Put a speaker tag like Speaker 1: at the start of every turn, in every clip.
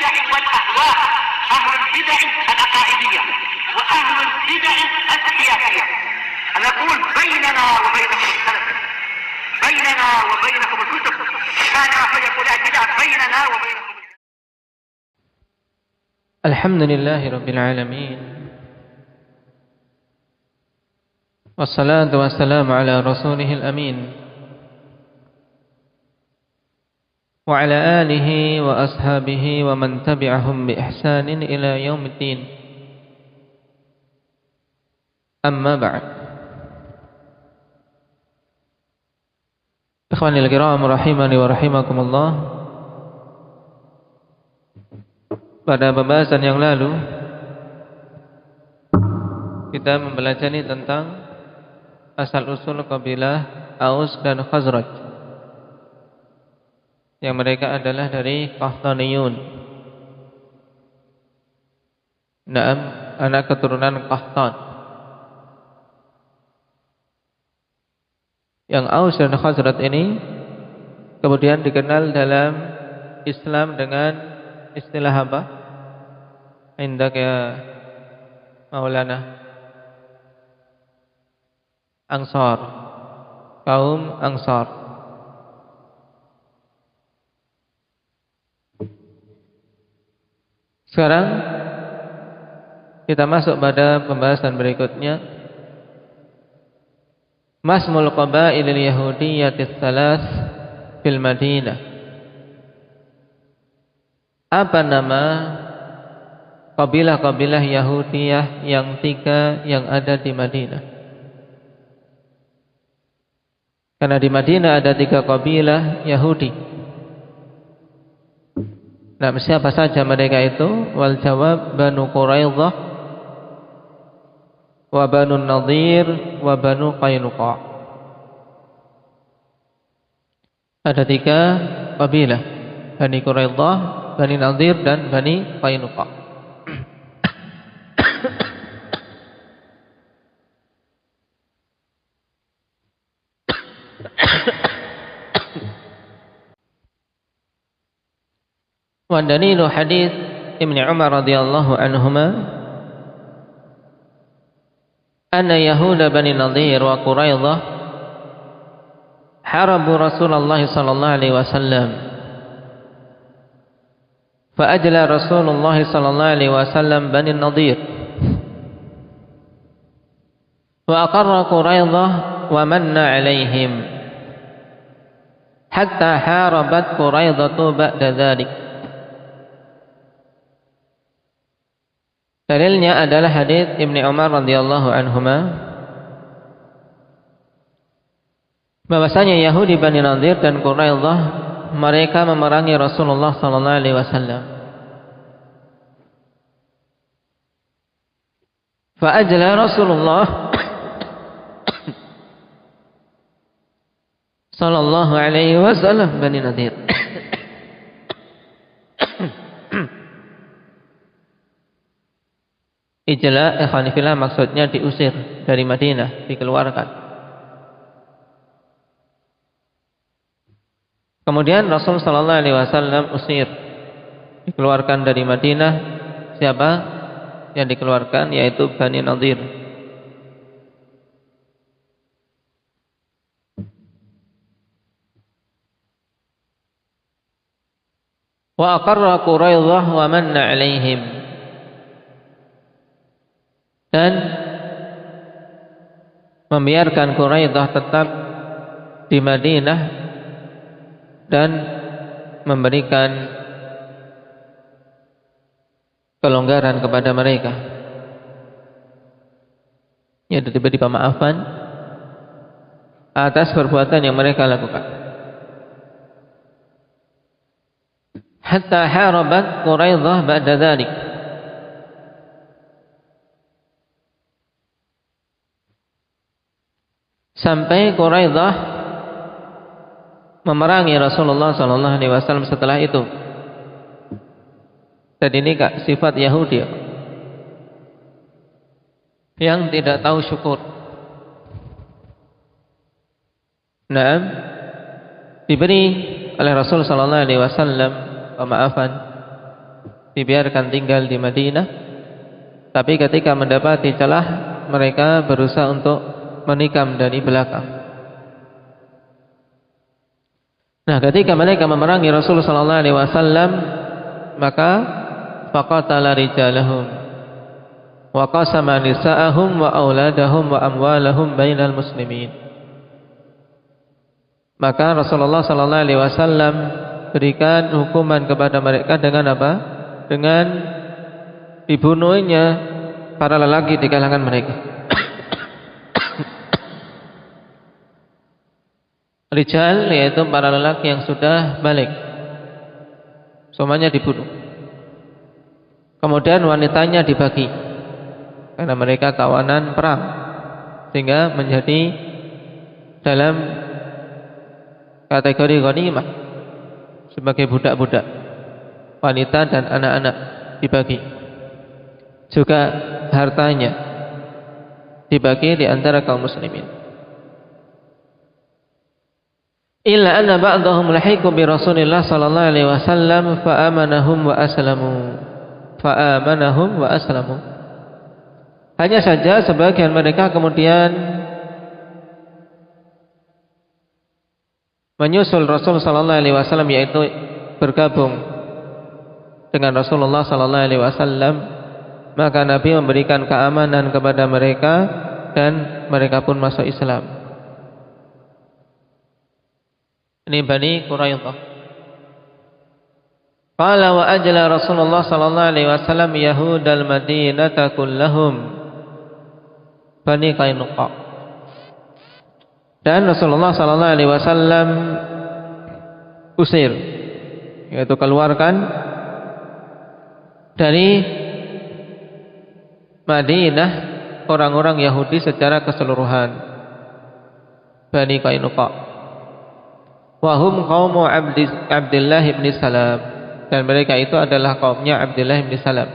Speaker 1: البدع والأهواء، أهل البدع العقائدية وأهل البدع السياسية. نقول بيننا وبينكم السلف، بيننا وبينكم الكتب، كان فيقول البدع بيننا وبينكم.
Speaker 2: الحمد لله رب العالمين، والصلاة والسلام على رسوله الأمين وعلى آله وأصحابه ومن تبعهم بإحسان إلى يوم الدين. أما بعد، ikhwanil kiram rahimani wa rahimakumullah. Pada pembahasan yang lalu kita mempelajari tentang asal-usul kabilah Aus dan Khazraj, yang mereka adalah dari Qahtaniyun. Naam, anak keturunan Qahtan. Yang Aus dan Khazraj ini kemudian dikenal dalam Islam dengan istilah apa? Indak ya Maulana? Ansar, kaum Ansar. Sekarang kita masuk pada pembahasan berikutnya. Masmul qabailil yahudiyyati tsalath fil Madinah. Apa nama kabilah-kabilah Yahudiyah yang 3 yang ada di Madinah? Karena di Madinah ada 3 kabilah Yahudi. Nah, siapa saja mereka itu? Wal jawab Banu Quraidah wa Banu Nadir wa Banu Qainuqa. Ada 3 kabilah, Bani Quraidah, Bani Nadir dan Bani Qainuqa. Wa dalilu hadis Ibnu Umar radhiyallahu anhuma anna Yahuda Bani Nadir wa Quraidah harabu Rasulullah sallallahu alaihi wasallam fa ajla Rasulullah sallallahu alaihi wasallam Bani Nadir wa aqarra Quraidah wa manna alaihim hatta harabat Quraidatu ba'da dzalik. Dalilnya adalah hadis Ibnu Umar radhiyallahu anhuma bahwasanya Yahudi Bani Nadir dan Quraidah mereka memerangi Rasulullah sallallahu alaihi wasallam. Fa ajla Rasulullah sallallahu alaihi wasallam Bani Nadir. Ijla ikhwanifillah maksudnya diusir dari Madinah, dikeluarkan. Kemudian Rasul sallallahu alaihi wasallam usir, dikeluarkan dari Madinah. Siapa yang dikeluarkan? Yaitu Bani Nadir. Wa aqarra Quraidah wa manna alaihim. Dan membiarkan Quraidah tetap di Madinah dan memberikan kelonggaran kepada mereka, yaitu diberi pemaafan atas perbuatan yang mereka lakukan. Hatta harabat Quraidah ba'da dzalik. Sampai Quraidah memerangi Rasulullah sallallahu alaihi wasallam setelah itu. Dan ini sifat Yahudi yang tidak tahu syukur. Naam, diberi oleh Rasul sallallahu alaihi wasallam pemaafan dibiarkan tinggal di Madinah, tapi ketika mendapati celah mereka berusaha untuk menikam dari belakang. Nah, ketika mereka memerangi Rasulullah sallallahu alaihi wasallam, maka faqatala rijalahum wa qasama nisa'ahum wa auladahum wa amwalahum bainal muslimin. Maka Rasulullah sallallahu alaihi wasallam berikan hukuman kepada mereka dengan apa? Dengan dibunuhnya para lelaki di kalangan mereka. Rijal yaitu para lelaki yang sudah balik, semuanya dibunuh. Kemudian wanitanya dibagi karena mereka tawanan perang, sehingga menjadi dalam kategori ghanimah sebagai budak-budak. Wanita dan anak-anak dibagi. Juga hartanya dibagi di antara kaum muslimin. Illa anna ba'dahum lahiqu bi Rasulillah sallallahu alaihi wasallam fa amanahum wa aslamu. Hanya saja sebagian mereka kemudian menyusul Rasul sallallahu alaihi wasallam, yaitu bergabung dengan Rasulullah sallallahu alaihi wasallam, maka Nabi memberikan keamanan kepada mereka dan mereka pun masuk Islam. Ini Bani Quraidah. Qala wa ajla Rasulullah sallallahu alaihi wasallam yahudal madinata kullahum Bani Qainuqa. Dan Rasulullah sallallahu alaihi wasallam usir, yaitu keluarkan dari Madinah orang-orang Yahudi secara keseluruhan, Bani Qainuqa. Wahum qaumu Abdullah bin Salam, dan mereka itu adalah kaumnya Abdullah bin Salam.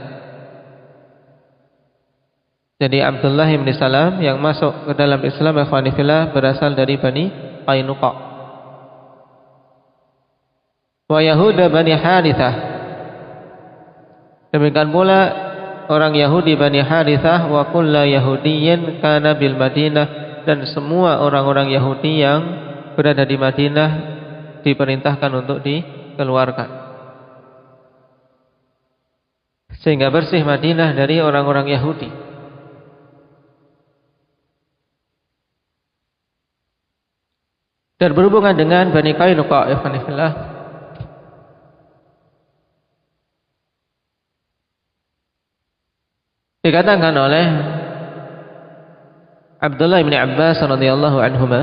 Speaker 2: Jadi Abdullah bin Salam yang masuk ke dalam Islam ikhwani fillah berasal dari Bani Qainuqa. Wa Yahuda Bani Harithah, demikian pula orang Yahudi Bani Harithah. Wa kullu Yahudiyyin kana bil Madinah, dan semua orang-orang Yahudi yang berada di Madinah diperintahkan untuk dikeluarkan, sehingga bersih Madinah dari orang-orang Yahudi. Dan berhubungan dengan Bani Qainuqa, ikhwanillah, dikatakan oleh Abdullah bin Abbas radhiyallahu anhuma,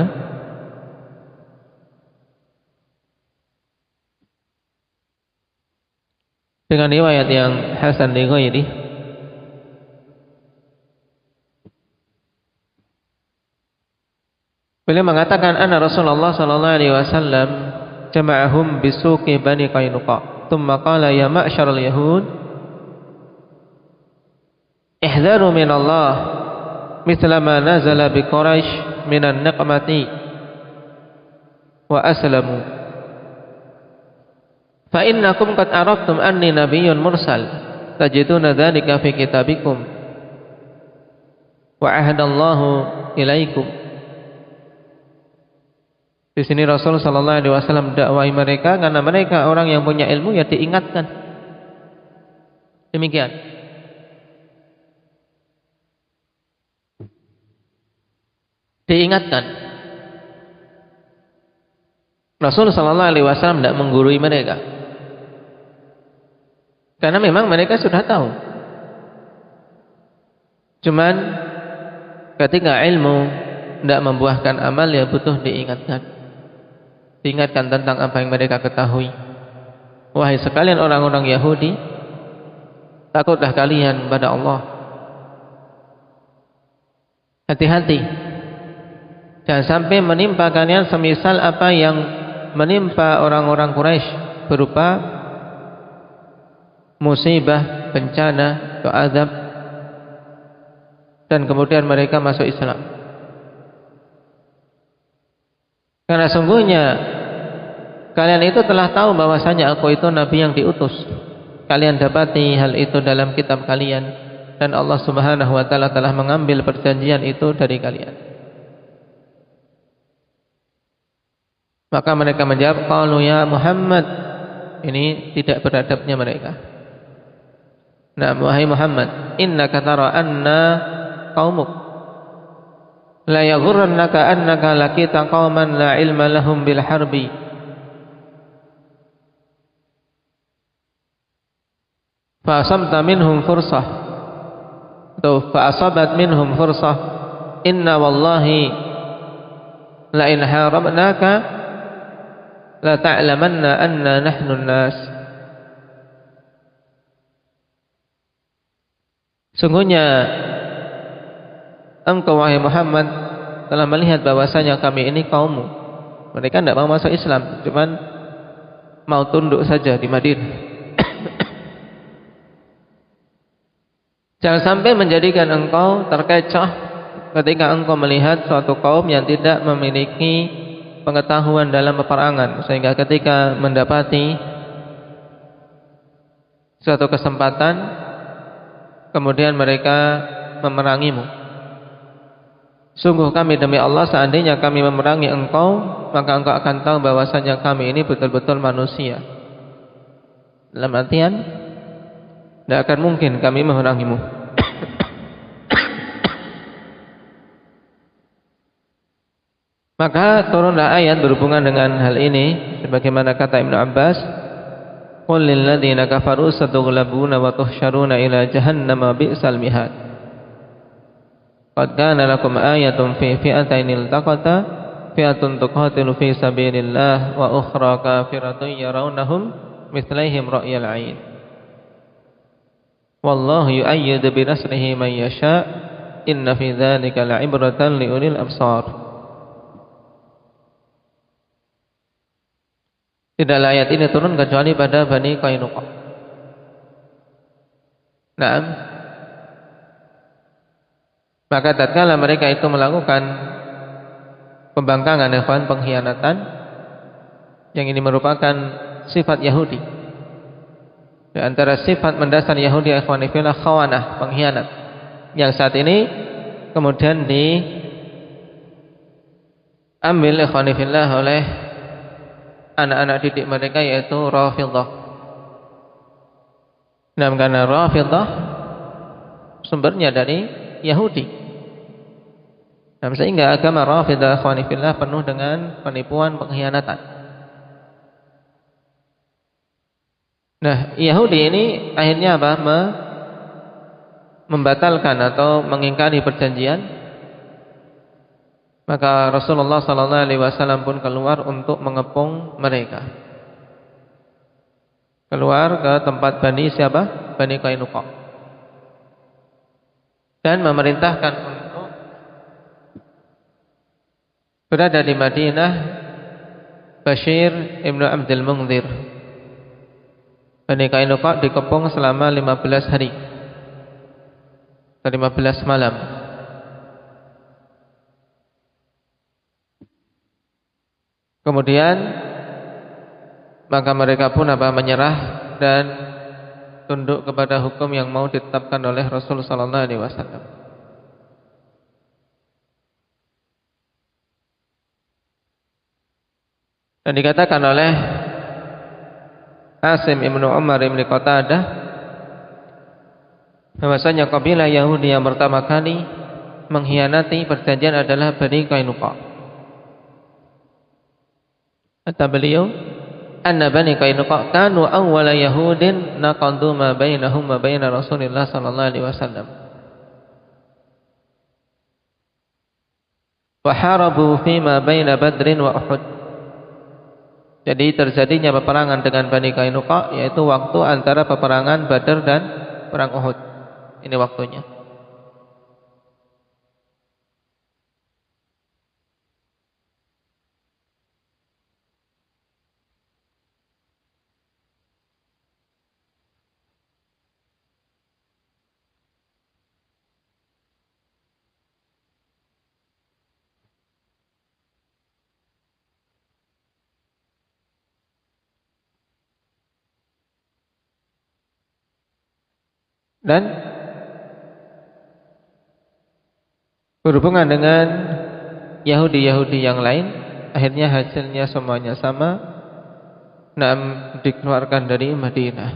Speaker 2: dengan riwayat yang hasan li ghairi, beliau mengatakan anna Rasulullah sallallahu alaihi wasallam jama'ahum bisuqi Bani Qainuqa, thumma qala ya ma'syaral yahud ihdharu min Allah mithla ma nazala bi Quraisy minan niqmati wa aslamu. Fa innakum qad araftum anni nabiyyun mursal tajiduna dzalika fi kitabikum wa ahadallahu ilaikum. Di sini Rasul sallallahu alaihi wasallam dakwai mereka karena mereka orang yang punya ilmu, ya diingatkan. Demikian. Diingatkan. Rasul sallallahu alaihi wasallam tidak menggurui mereka, karena memang mereka sudah tahu. Cuman ketika ilmu tidak membuahkan amal, ya butuh diingatkan. Diingatkan tentang apa yang mereka ketahui. Wahai sekalian orang-orang Yahudi, takutlah kalian pada Allah. Hati-hati, jangan sampai menimpa kalian semisal apa yang menimpa orang-orang Quraisy berupa musibah, bencana, atau azab, dan kemudian mereka masuk Islam. Karena sungguhnya kalian itu telah tahu bahwasanya aku itu nabi yang diutus kalian dapati hal itu dalam kitab kalian, dan Allah Subhanahu wa taala telah mengambil perjanjian itu dari kalian. Maka mereka menjawab, qalu ya Muhammad. Ini tidak beradabnya mereka. Nah, wahai Muhammad, innaka tara anna qaumuk la yaghurrannaka annaka laqita qauman la ilma lahum bil harbi fa asamta minhum fursah atau fa asabat minhum fursah inna wallahi la in harabnaka la ta'lamanna anna nahnu an-nas. Sungguhnya engkau wahai Muhammad telah melihat bahwasanya kami ini kaummu. Mereka tidak mau masuk Islam, cuman mau tunduk saja di Madinah. Jangan sampai menjadikan engkau terkecoh ketika engkau melihat suatu kaum yang tidak memiliki pengetahuan dalam peperangan, sehingga ketika mendapati suatu kesempatan kemudian mereka memerangimu. Sungguh kami demi Allah, seandainya kami memerangi engkau, maka engkau akan tahu bahwasanya kami ini betul-betul manusia. Dalam artian, tidak akan mungkin kami memerangimu. Maka turunlah ayat berhubungan dengan hal ini, sebagaimana kata Ibnu Abbas, qul lil ladzina kafaru satughlabuna wa tuhsyaruna ila jahannama bi'sal mihad. Qad kana lakum ayatun fi fi'atayn iltaqata fi'atun tuqatilu fi sabilillah wa ukhra kafiratun yarawnahum mithlaihim ra'yal 'ain. Wallahu yu'ayyidu bi nasrihi man yasha' inna fi dzalika la'ibratan li ulil absar. Tidaklah ayat ini turun kecuali pada Bani Qainuqa. Naam. Maka tatkala mereka itu melakukan pembangkangan, pengkhianatan, yang ini merupakan sifat Yahudi. Di antara sifat mendasar Yahudi, ikhwanifillah, khawanah, pengkhianat, yang saat ini kemudian diambil ikhwanifillah oleh anak-anak didik mereka, yaitu Rafidhah. Nah, karena Rafidhah sumbernya dari Yahudi. Nah, sehingga agama Rafidhah ikhwanifillah penuh dengan penipuan, pengkhianatan. Nah, Yahudi ini akhirnya apa? Membatalkan atau mengingkari perjanjian. Maka Rasulullah sallallahu alaihi wasallam pun keluar untuk mengepung mereka. Keluar ke tempat Bani siapa? Bani Qainuqa. Dan memerintahkan untuk berada di Madinah Bashir ibnu Abdul Munzir. Bani Qainuqa dikepung selama 15 hari. 15 malam. Kemudian maka mereka pun menyerah dan tunduk kepada hukum yang mau ditetapkan oleh Rasul sallallahu alaihi wasallam. Dan dikatakan oleh Asim ibnu Umar ibnu Qatadah bahwasanya kabilah Yahudi yang pertama kali mengkhianati perjanjian adalah Bani Qainuqa. Kata beliau, anna Bani Qainuqa kanu awwala Yahudin naqadu ma bainahum wa baina Rasulillah sallallahu alaihi wasallam. Wa harabu fi ma baina Badrin wa Uhud. Jadi terjadinya peperangan dengan Bani Qainuqa yaitu waktu antara peperangan Badar dan perang Uhud. Ini waktunya. dan berhubungan dengan Yahudi-Yahudi yang lain, akhirnya hasilnya semuanya sama, dikeluarkan dari Madinah.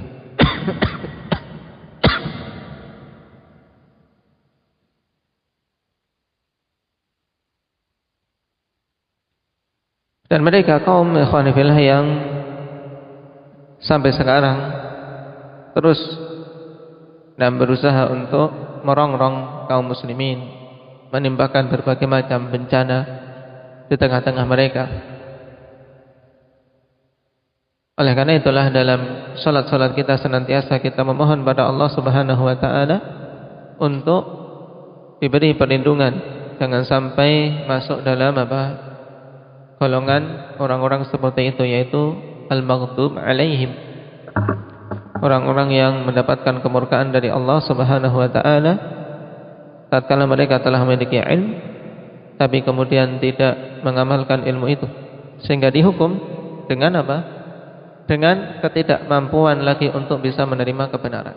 Speaker 2: Dan mereka kaum ikhwan fillah yang sampai sekarang terus dan berusaha untuk merongrong kaum muslimin, menimpakan berbagai macam bencana di tengah-tengah mereka. Oleh karena itulah dalam salat-salat kita senantiasa kita memohon pada Allah Subhanahu wa taala untuk diberi perlindungan, jangan sampai masuk dalam golongan orang-orang seperti itu, yaitu al-maghdub alaihim, orang-orang yang mendapatkan kemurkaan dari Allah Subhanahu wa taala tatkala mereka telah memiliki ilmu tapi kemudian tidak mengamalkan ilmu itu, sehingga dihukum dengan dengan ketidakmampuan lagi untuk bisa menerima kebenaran.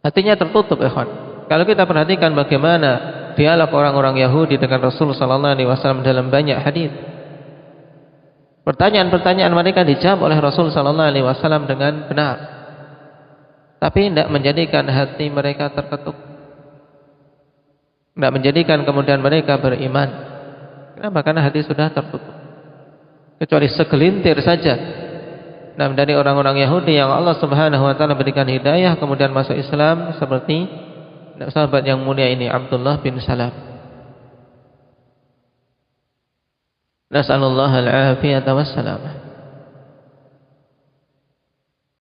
Speaker 2: Hatinya tertutup, ikhwan. Kalau kita perhatikan bagaimana dialog orang-orang Yahudi dengan Rasul sallallahu alaihi wasallam dalam banyak hadis, pertanyaan-pertanyaan mereka dijawab oleh Rasul sallallahu alaihi wasallam dengan benar, tapi tidak menjadikan hati mereka terketuk, tidak menjadikan kemudian mereka beriman. Kenapa? Karena hati sudah tertutup. Kecuali segelintir saja dari orang-orang Yahudi yang Allah Subhanahu wa taala berikan hidayah kemudian masuk Islam, seperti sahabat yang mulia ini Abdullah bin Salam. Nas'alullah al-afiyata wassalamah.